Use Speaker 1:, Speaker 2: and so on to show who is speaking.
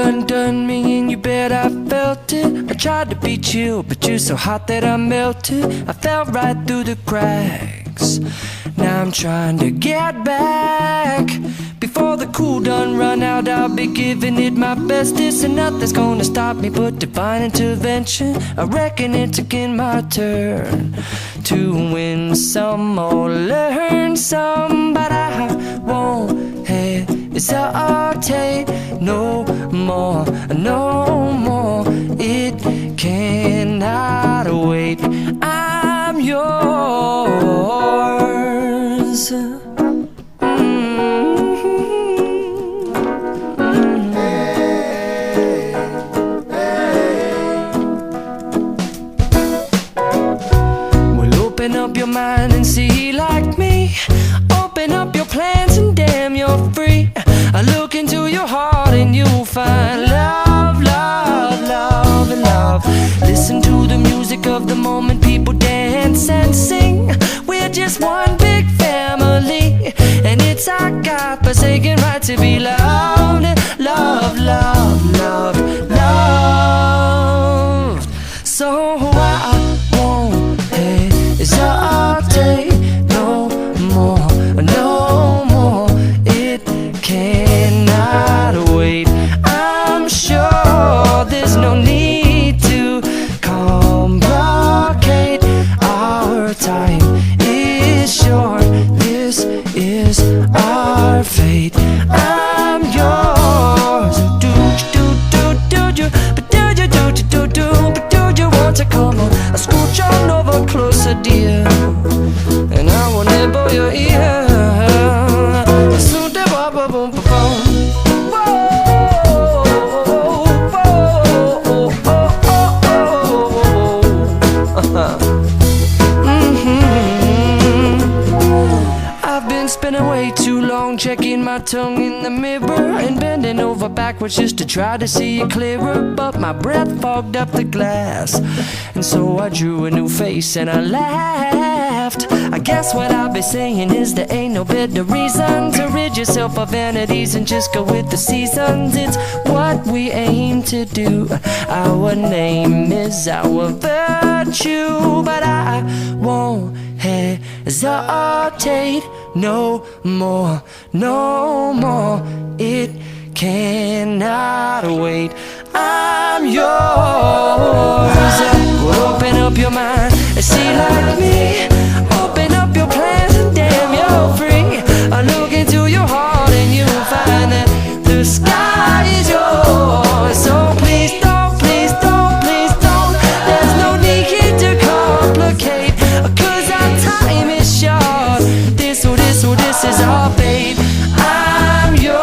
Speaker 1: undone me and you bet I felt it. I tried to be chill, but you're so hot that I melted. I fell right through the cracks. Now I'm trying to get back. Before the cool done run out, I'll be giving it my bestest, and nothing's gonna stop me but divine intervention. I reckon it's again my turn to win some or learn some, but I won't hesitate no more, no more. It cannot wait. I'm yours. Open up your mind and see like me. Open up your plans and damn, you're free. I look into your heart and you'll find love, love, love, and love. Listen to the music of the moment, people dance and sing. We're just one big family, and it's our God-forsaken right to be loved. Love, love, love, love. So I won't hesitate no more, no more. It cannot wait. I'm sure there's no need to complicate. Our time is short. This is our fate. I'm yours. Do you, but do you, but do you want to come on? I scooch on over closer, dear, and I will nibble your ear. I've been spinning way too long, checking my tongue in the mirror and bending over backwards just to try to see it clearer, but my breath fogged up the glass, and so I drew a new face and I laughed. I guess what I'll be saying is there ain't no better reason to rid yourself of vanities and just go with the seasons. It's what we aim to do. Our name is our virtue, but I won't hesitate no more, no more. It cannot wait. I'm yours. Well, open up your mind and see like me. Open up your plans and damn, you're free. I look into your heart and you'll find that the sky is yours. So please don't, please don't, please don't. There's no need here to complicate, 'cause our time is short. This is our fate. I'm yours.